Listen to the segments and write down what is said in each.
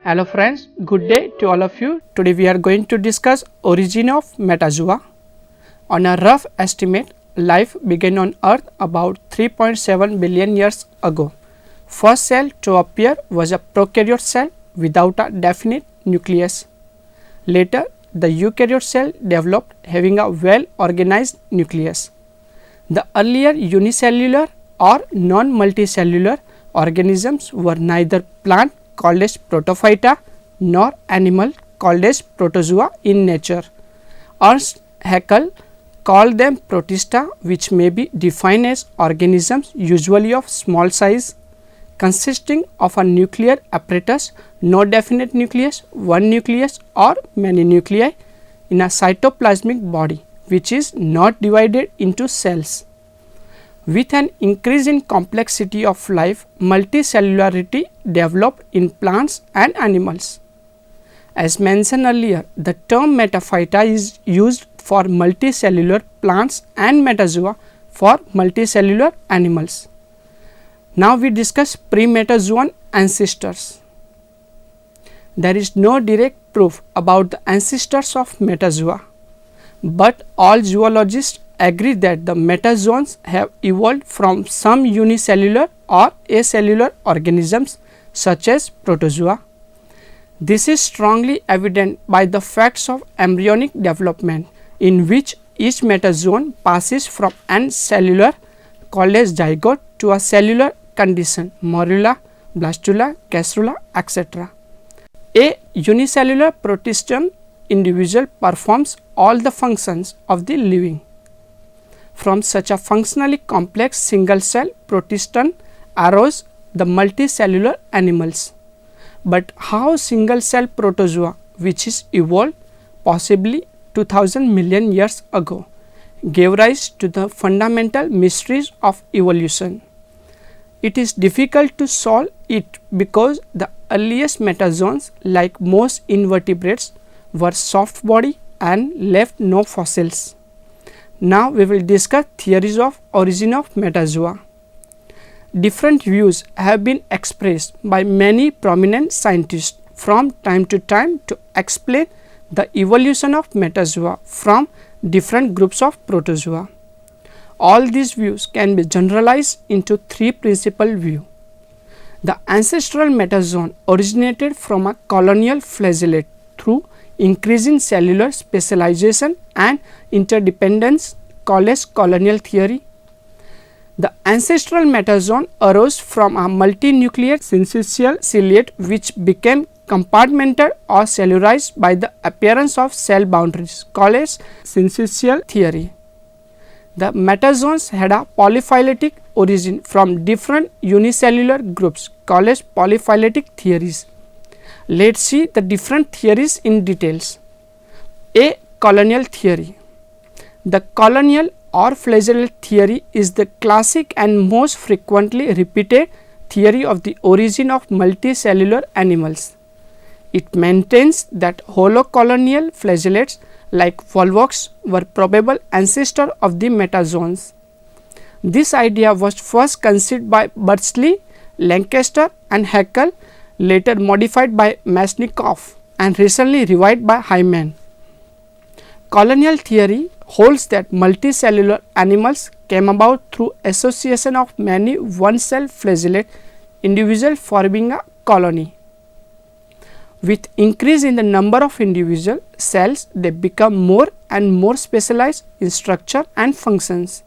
Hello friends, good day to all of you. Today we are going to discuss origin of metazoa. On a rough estimate, life began on earth about 3.7 billion years ago. First cell to appear was a prokaryote cell without a definite nucleus. Later, the eukaryote cell developed having a well organized nucleus. The earlier unicellular or non-multicellular organisms were neither plant called as protophyta nor animal called as protozoa in nature. Ernst Haeckel called them protista, which may be defined as organisms usually of small size consisting of a nuclear apparatus, no definite nucleus, one nucleus or many nuclei in a cytoplasmic body which is not divided into cells. With an increase in complexity of life, multicellularity developed in plants and animals. As mentioned earlier, the term metaphyta is used for multicellular plants and metazoa for multicellular animals. Now we discuss pre-metazoan ancestors. There is no direct proof about the ancestors of metazoa, but all zoologists agree that the metazoans have evolved from some unicellular or acellular organisms such as protozoa. This is strongly evident by the facts of embryonic development, in which each metazoan passes from an cellular called as zygote to a cellular condition morula, blastula, gastrula, etc. A unicellular protistine individual performs all the functions of the living. From such a functionally complex single cell protistine arose the multicellular animals. But how single cell protozoa, which is evolved possibly 2000 million years ago, gave rise to the fundamental mysteries of evolution? It is difficult to solve it because the earliest metazoans, like most invertebrates, were soft body and left no fossils. Now we will discuss theories of origin of metazoa. Different views have been expressed by many prominent scientists from time to explain the evolution of metazoa from different groups of protozoa. All these views can be generalized into three principal views. The ancestral metazoan originated from a colonial flagellate through increasing cellular specialization and interdependence called as colonial theory. The ancestral metazoan arose from a multinuclear syncytial ciliate which became compartmented or cellularized by the appearance of cell boundaries called as syncytial theory. The metazoans had a polyphyletic origin from different unicellular groups called as polyphyletic theories. Let us see the different theories in details. A. Colonial theory. The colonial or flagellate theory is the classic and most frequently repeated theory of the origin of multicellular animals. It maintains that holocolonial flagellates like volvox were probable ancestors of the metazoans. This idea was first conceived by Beardsley, Lancaster and Haeckel, later modified by Mashnikoff and recently revived by Hyman. Colonial theory holds that multicellular animals came about through association of many one-cell flagellate individuals forming a colony. With increase in the number of individual cells, they become more and more specialized in structure and functions.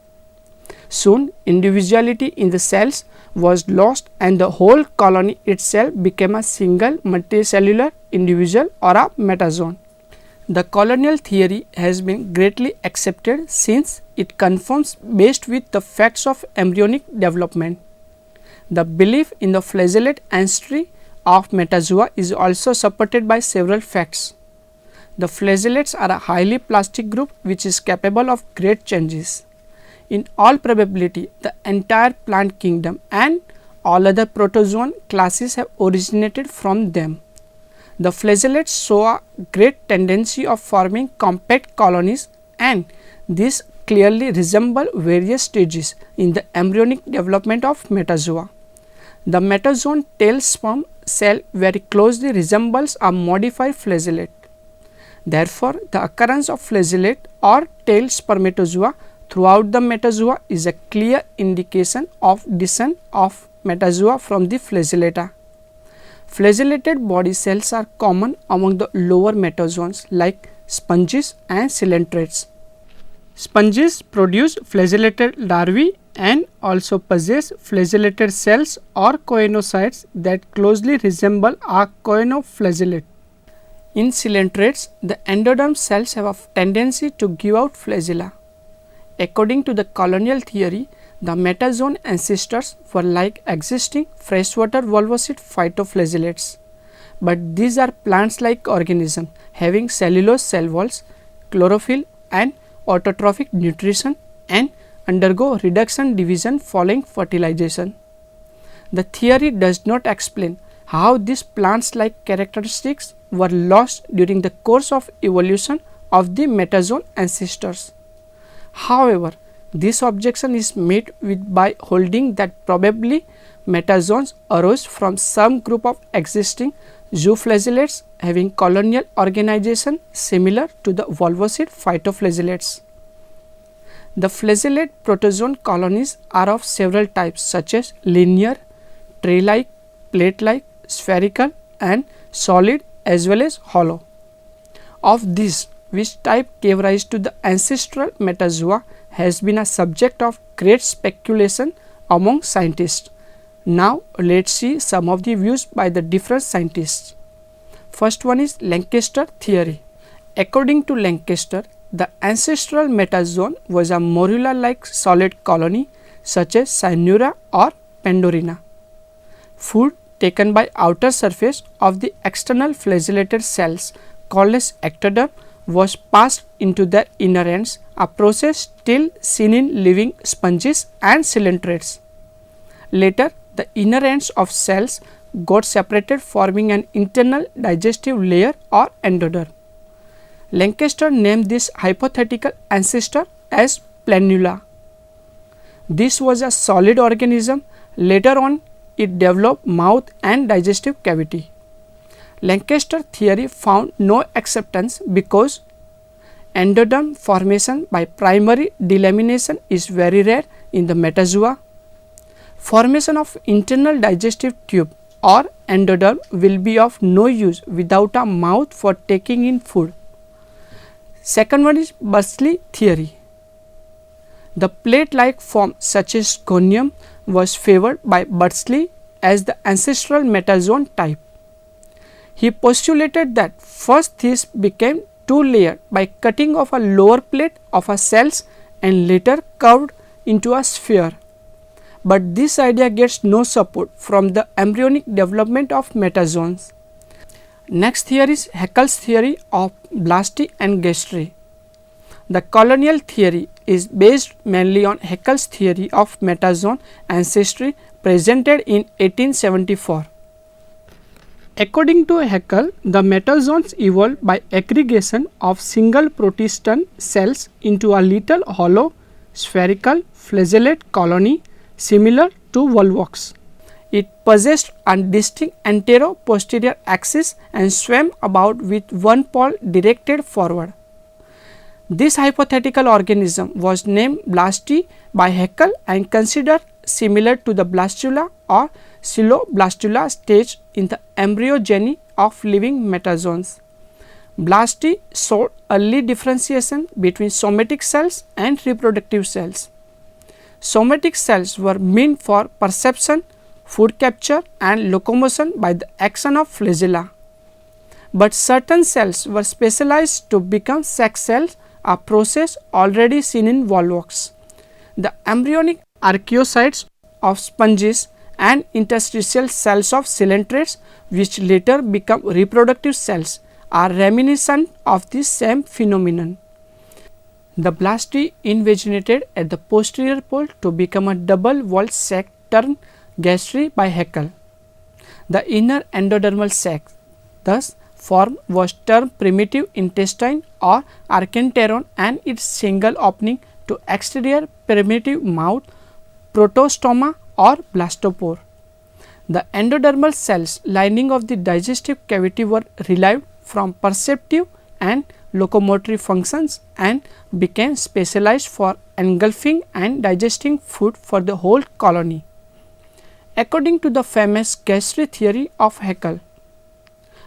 Soon, individuality in the cells was lost and the whole colony itself became a single multicellular individual or a metazoan. The colonial theory has been greatly accepted since it conforms best with the facts of embryonic development. The belief in the flagellate ancestry of metazoa is also supported by several facts. The flagellates are a highly plastic group which is capable of great changes. In all probability, the entire plant kingdom and all other protozoan classes have originated from them. The flagellates show a great tendency of forming compact colonies, and this clearly resemble various stages in the embryonic development of metazoa. The metazoan tail sperm cell very closely resembles a modified flagellate. Therefore, the occurrence of flagellate or tailed spermatozoa throughout the metazoa is a clear indication of descent of metazoa from the flagellata. Flagellated body cells are common among the lower metazoans like sponges and coelentrates. Sponges produce flagellated larvae and also possess flagellated cells or choanocytes that closely resemble a choanoflagellate. In coelentrates, the endoderm cells have a tendency to give out flagella. According to the colonial theory, the metazoan ancestors were like existing freshwater volvocid phytoflagellates, but these are plants-like organisms having cellulose cell walls, chlorophyll and autotrophic nutrition and undergo reduction division following fertilization. The theory does not explain how these plants-like characteristics were lost during the course of evolution of the metazoan ancestors. However, this objection is met with by holding that probably metazoans arose from some group of existing zooflagellates having colonial organization similar to the volvocid phytoflagellates. The flagellate protozoan colonies are of several types such as linear, tray-like, plate-like, spherical and solid as well as hollow. Of these, which type gave rise to the ancestral metazoa has been a subject of great speculation among scientists. Now, let us see some of the views by the different scientists. First one is Lankester theory. According to Lankester, the ancestral metazoan was a morula-like solid colony such as Cyanura or Pandorina. Food taken by outer surface of the external flagellated cells called as ectoderm was passed into their inner ends, a process still seen in living sponges and coelentrates. Later, the inner ends of cells got separated, forming an internal digestive layer or endoderm. Lankester named this hypothetical ancestor as Planula. This was a solid organism. Later on, it developed mouth and digestive cavity. Lankester theory found no acceptance because endoderm formation by primary delamination is very rare in the metazoa. Formation of internal digestive tube or endoderm will be of no use without a mouth for taking in food. Second one is Beardsley theory. The plate-like form such as gonium was favored by Beardsley as the ancestral metazoan type. He postulated that first these became two-layered by cutting off a lower plate of a cells and later curved into a sphere. But this idea gets no support from the embryonic development of metazoans. Next theory is Haeckel's theory of Blasty and Gastry. The colonial theory is based mainly on Haeckel's theory of metazoan ancestry presented in 1874. According to Haeckel, the metazoans evolved by aggregation of single protistine cells into a little hollow spherical flagellate colony similar to volvox. It possessed a distinct antero-posterior axis and swam about with one paw directed forward. This hypothetical organism was named Blasty by Haeckel and considered similar to the blastula or Coeloblastula stage in the embryogeny of living metazoans. Blasty showed early differentiation between somatic cells and reproductive cells. Somatic cells were meant for perception, food capture and locomotion by the action of flagella. But certain cells were specialized to become sex cells, a process already seen in volvox. The embryonic archaeocytes of sponges and interstitial cells of coelentrates, which later become reproductive cells, are reminiscent of this same phenomenon. The Blasty invaginated at the posterior pole to become a double-walled sac termed Gastry by Haeckel. The inner endodermal sac thus formed was termed primitive intestine or archenteron, and its single opening to exterior primitive mouth protostoma or blastopore. The endodermal cells lining of the digestive cavity were relieved from perceptive and locomotory functions and became specialized for engulfing and digesting food for the whole colony. According to the famous gastry theory of Haeckel,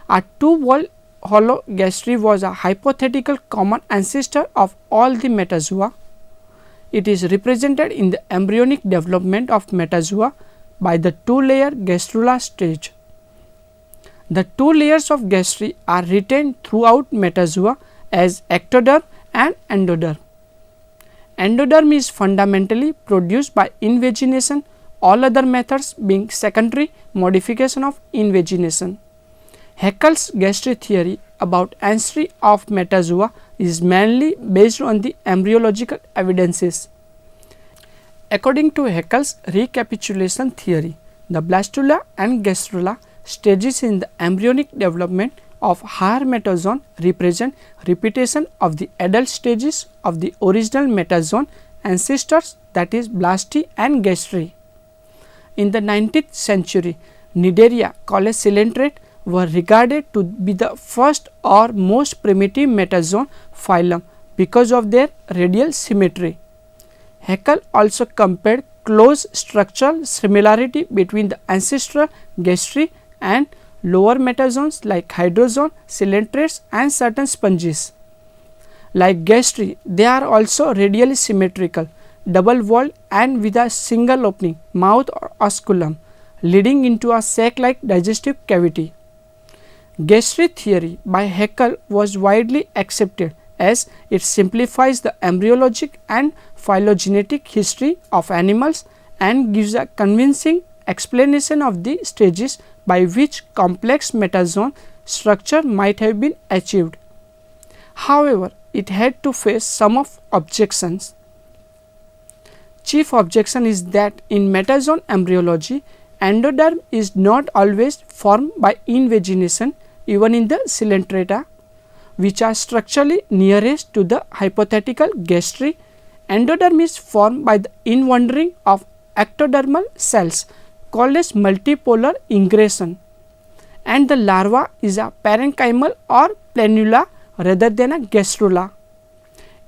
a two-walled hollow gastry was a hypothetical common ancestor of all the metazoa. It is represented in the embryonic development of metazoa by the two-layer gastrula stage. The two layers of gastry are retained throughout metazoa as ectoderm and endoderm. Endoderm is fundamentally produced by invagination, all other methods being secondary modification of invagination. Haeckel's gastry theory about ancestry of metazoa is mainly based on the embryological evidences. According to Haeckel's recapitulation theory, the blastula and gastrula stages in the embryonic development of higher metazoon represent repetition of the adult stages of the original metazoon ancestors, that is blasty and gastry. In the 19th century, Cnidaria colecoelenterate were regarded to be the first or most primitive metazoon phylum because of their radial symmetry. Haeckel also compared close structural similarity between the ancestral gastry and lower metazoons like hydrozoon, coelenterates and certain sponges. Like gastry, they are also radially symmetrical, double-walled and with a single opening, mouth or osculum, leading into a sac-like digestive cavity. Gastry theory by Haeckel was widely accepted as it simplifies the embryologic and phylogenetic history of animals and gives a convincing explanation of the stages by which complex metazoon structure might have been achieved. However, it had to face some of objections. Chief objection is that in metazoon embryology, endoderm is not always formed by invagination even in the coelenterata, which are structurally nearest to the hypothetical gastry. Endoderm is formed by the inwandering of ectodermal cells called as multipolar ingression, and the larva is a parenchymal or planula rather than a gastrula.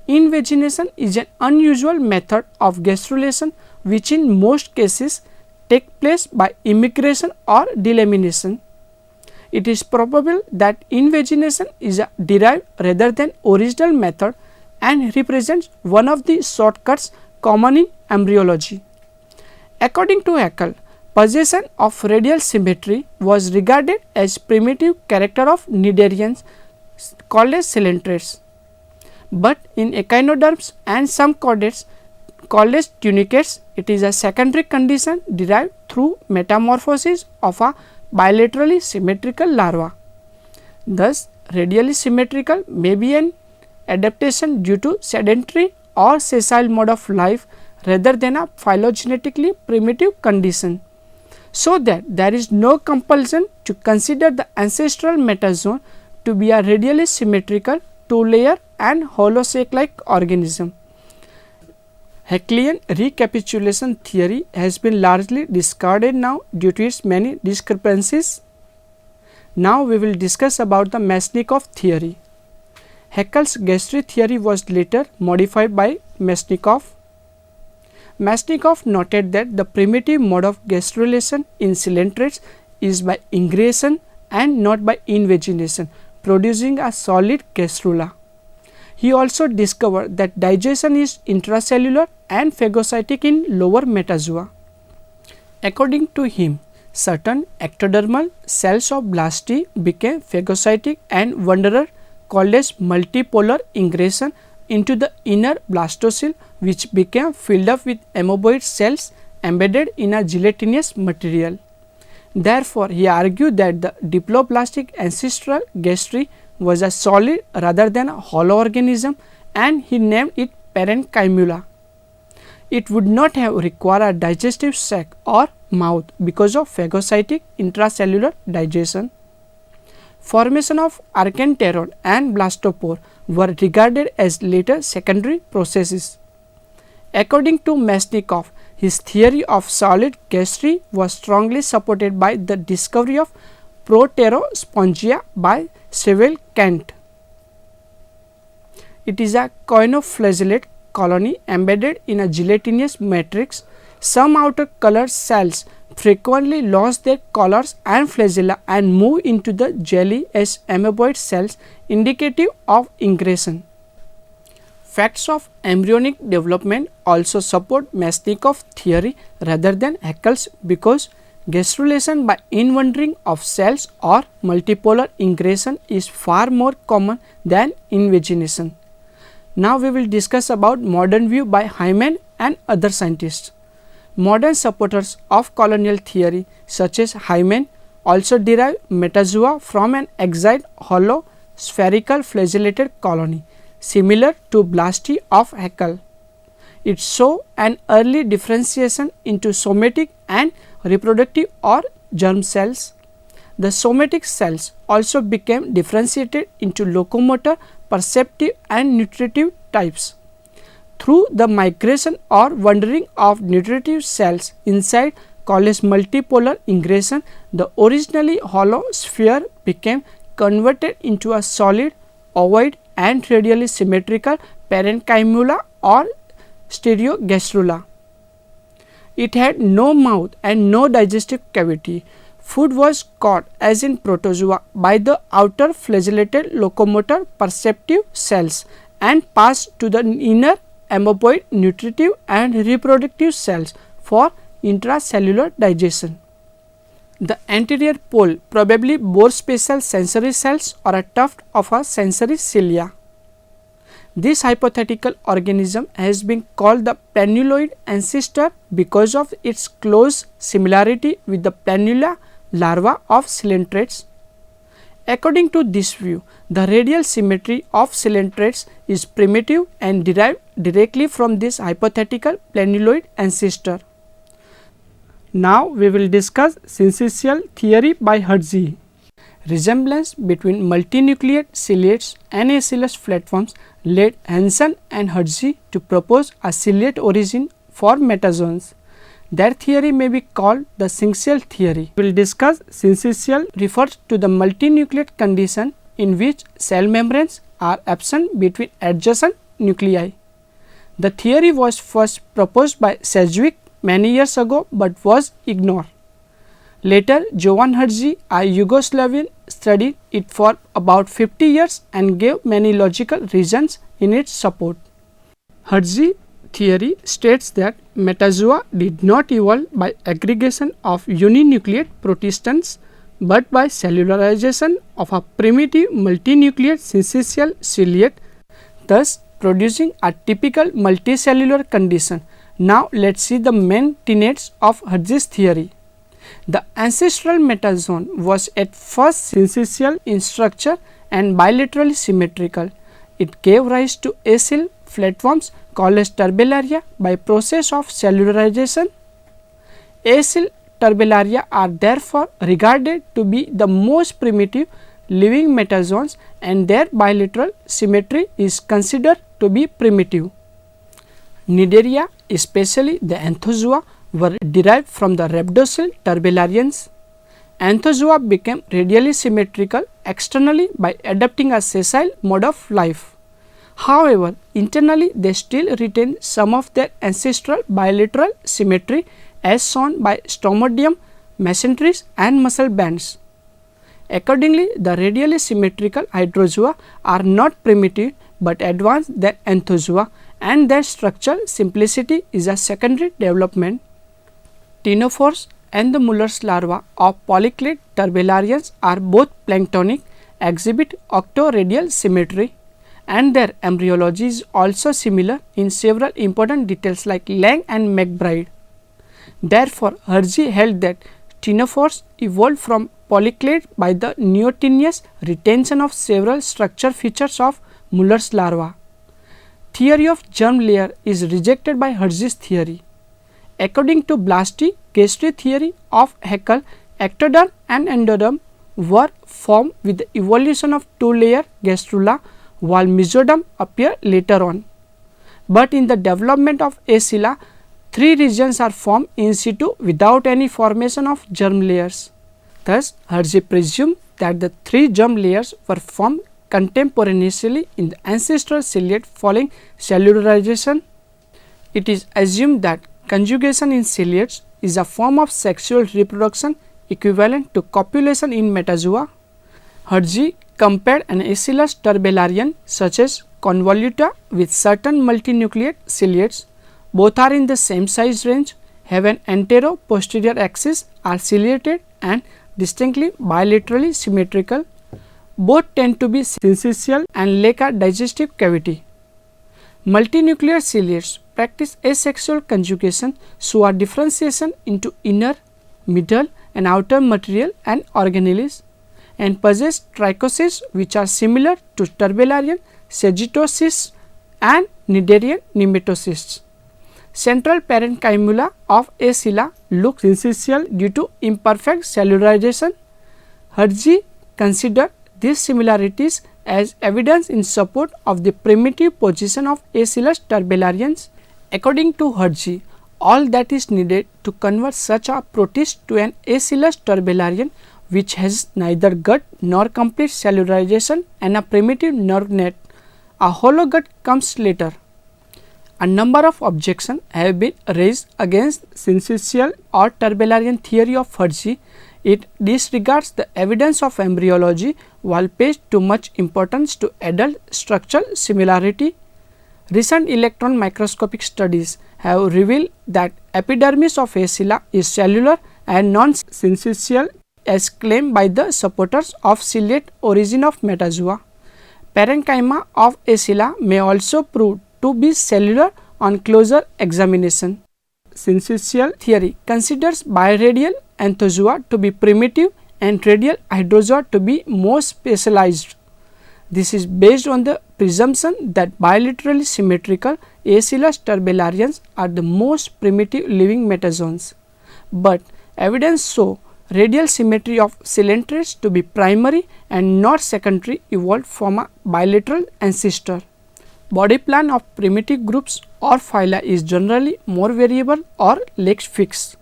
Invagination is an unusual method of gastrulation which in most cases take place by immigration or delamination. It is probable that invagination is a derived rather than original method and represents one of the shortcuts common in embryology. According to Haeckel, possession of radial symmetry was regarded as primitive character of cnidarians called as coelenterates. But in echinoderms and some chordates called as tunicates, it is a secondary condition derived through metamorphosis of a bilaterally symmetrical larva. Thus, radially symmetrical may be an adaptation due to sedentary or sessile mode of life rather than a phylogenetically primitive condition, so that there is no compulsion to consider the ancestral metazoon to be a radially symmetrical two-layer and hollow sac-like organism. Haeckelian recapitulation theory has been largely discarded now due to its many discrepancies. Now we will discuss about the Masnikov theory. Haeckel's gastry theory was later modified by Masnikov. Masnikov noted that the primitive mode of gastrulation in coelenterates is by ingression and not by invagination, producing a solid gastrula. He also discovered that digestion is intracellular and phagocytic in lower metazoa. According to him, certain ectodermal cells of blasty became phagocytic and wanderer called as multipolar ingression into the inner blastocele, which became filled up with amoeboid cells embedded in a gelatinous material. Therefore, he argued that the diploblastic ancestral gastry was a solid rather than a hollow organism, and he named it parenchyma. It would not have required a digestive sac or mouth because of phagocytic intracellular digestion. Formation of archenteron and blastopore were regarded as later secondary processes. According to Masnikov, His theory of solid gastry was strongly supported by the discovery of Proterospongia by Sewell Kent. It is a coinoflagellate colony embedded in a gelatinous matrix. Some outer color cells frequently lose their collars and flagella and move into the jelly as amoeboid cells, indicative of ingression. Facts of embryonic development also support Masnikov theory rather than Haeckel's, because gastrulation by inwarding of cells or multipolar ingression is far more common than invagination. Now we will discuss about modern view by Hyman and other scientists. Modern supporters of colonial theory such as Hyman also derive metazoa from an exiled hollow spherical flagellated colony similar to Blasty of Haeckel. It shows an early differentiation into somatic and reproductive or germ cells. The somatic cells also became differentiated into locomotor, perceptive and nutritive types. Through the migration or wandering of nutritive cells inside Colles multipolar ingression, the originally hollow sphere became converted into a solid, ovoid and radially symmetrical parenchyma or stereogastrula. It had no mouth and no digestive cavity. Food was caught, as in protozoa, by the outer flagellated locomotor perceptive cells and passed to the inner amoeboid nutritive and reproductive cells for intracellular digestion. The anterior pole probably bore special sensory cells or a tuft of a sensory cilia. This hypothetical organism has been called the planuloid ancestor because of its close similarity with the planula larva of coelentrates. According to this view, the radial symmetry of coelentrates is primitive and derived directly from this hypothetical planuloid ancestor. Now we will discuss syncytial theory by Hergé. Resemblance between multinucleate ciliates and acalyous flatworms led Hansen and Hergé to propose a ciliate origin for metazoans. Their theory may be called the syncytial theory. We will discuss syncytial refers to the multinucleate condition in which cell membranes are absent between adjacent nuclei. The theory was first proposed by Sedgwick many years ago, but was ignored. Later, Jovan Hergé, a Yugoslavian, studied it for about 50 years and gave many logical reasons in its support. Hergé theory states that metazoa did not evolve by aggregation of uninucleate protistans, but by cellularization of a primitive multinucleate syncytial ciliate, thus producing a typical multicellular condition. Now let us see the main tenets of Hergé's theory. The ancestral metazoan was at first syncytial in structure and bilaterally symmetrical. It gave rise to acyl flatworms called as Turbellaria by process of cellularization. Acyl Turbellaria are therefore regarded to be the most primitive living metazoans, and their bilateral symmetry is considered to be primitive. Cnidaria, especially the Anthozoa, were derived from the rhabdocele turbellarians. Anthozoa became radially symmetrical externally by adopting a sessile mode of life. However, internally they still retain some of their ancestral bilateral symmetry as shown by stomodium, mesenteries and muscle bands. Accordingly, the radially symmetrical hydrozoa are not primitive but advanced than Anthozoa, and their structural simplicity is a secondary development. Ctenophores and the Muller's larva of polyclade turbellarians are both planktonic, exhibit octoradial symmetry, and their embryology is also similar in several important details like Lang and McBride. Therefore, Hergé held that ctenophores evolved from polyclade by the neotenuous retention of several structure features of Muller's larva. Theory of germ layer is rejected by Hergé's theory. According to Blasty gastry theory of Haeckel, ectoderm and endoderm were formed with the evolution of two-layer gastrula, while mesoderm appear later on. But in the development of acyla, 3 regions are formed in situ without any formation of germ layers. Thus, Hershey presumed that the 3 germ layers were formed contemporaneously in the ancestral ciliate following cellularization. It is assumed that conjugation in ciliates is a form of sexual reproduction equivalent to copulation in metazoa. Hershey compared an Aeschylus turbellarian such as Convoluta with certain multinucleate ciliates. Both are in the same size range, have an antero-posterior axis, are ciliated and distinctly bilaterally symmetrical. Both tend to be syncytial and lack a digestive cavity. Multinuclear ciliates practice asexual conjugation, so a differentiation into inner, middle and outer material and organelles, and possess trichosis which are similar to turbellarian sagittocystis and cnidarian nematocysts. Central parenchyma of Aeschyla look syncytial due to imperfect cellularization. Hershey considered these similarities as evidence in support of the primitive position of Aeschylus turbellarians. According to Hershey, all that is needed to convert such a protist to an Aeschylus turbellarian which has neither gut nor complete cellularization and a primitive nerve net. A hollow gut comes later. A number of objections have been raised against syncytial or turbellarian theory of Hershey. It disregards the evidence of embryology while pays too much importance to adult structural similarity. Recent electron microscopic studies have revealed that epidermis of Aeschyla is cellular and non-syncytial as claimed by the supporters of ciliate origin of metazoa. Parenchyma of Aeschyla may also prove to be cellular on closer examination. Syncytial theory considers biradial anthozoa to be primitive and radial hydrozoa to be more specialized. This is based on the presumption that bilaterally symmetrical Aeschylus turbellarians are the most primitive living metazoans, but evidence show radial symmetry of coelentrates to be primary and not secondary evolved from a bilateral ancestor. Body plan of primitive groups or phyla is generally more variable or less fixed.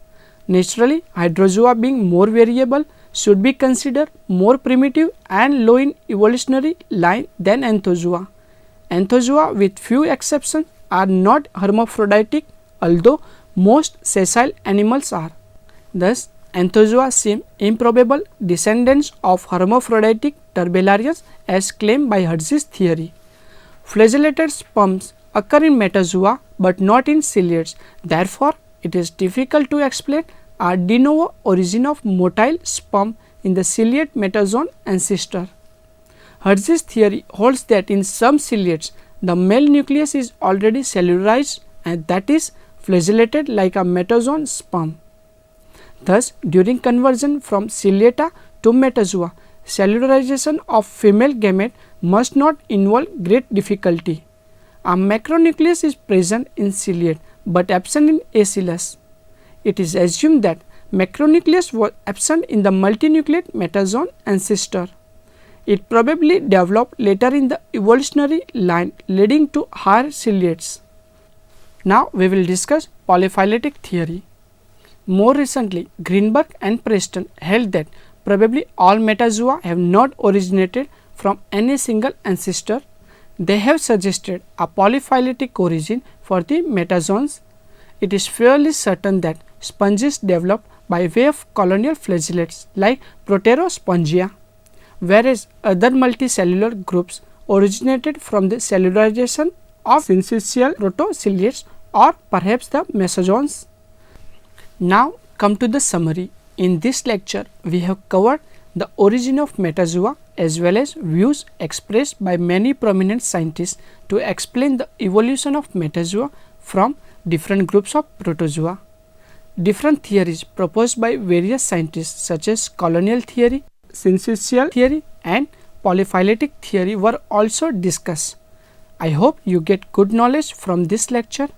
Naturally, hydrozoa being more variable should be considered more primitive and low in evolutionary line than anthozoa. Anthozoa, with few exceptions, are not hermaphroditic, although most sessile animals are. Thus, anthozoa seem improbable descendants of hermaphroditic turbellarians as claimed by Hershey's theory. Flagellated sperms occur in metazoa but not in ciliates. Therefore, it is difficult to explain a de novo origin of motile sperm in the ciliate metazoan ancestor. Hershey's theory holds that in some ciliates, the male nucleus is already cellularized and that is flagellated like a metazoan sperm. Thus, during conversion from ciliata to metazoa, cellularization of female gamete must not involve great difficulty. A macronucleus is present in ciliate but absent in Aeschylus. It is assumed that macronucleus was absent in the multinucleate metazoan ancestor. It probably developed later in the evolutionary line leading to higher ciliates. Now we will discuss polyphyletic theory. More recently, Greenberg and Preston held that probably all metazoa have not originated from any single ancestor. They have suggested a polyphyletic origin for the metazoans. It is fairly certain that sponges developed by way of colonial flagellates like Proterospongia, whereas other multicellular groups originated from the cellularization of syncytial protociliates or perhaps the mesozoans. Now come to the summary. In this lecture, we have covered the origin of metazoa as well as views expressed by many prominent scientists to explain the evolution of metazoa from different groups of protozoa. Different theories proposed by various scientists such as colonial theory, syncytial theory and polyphyletic theory were also discussed. I hope you get good knowledge from this lecture.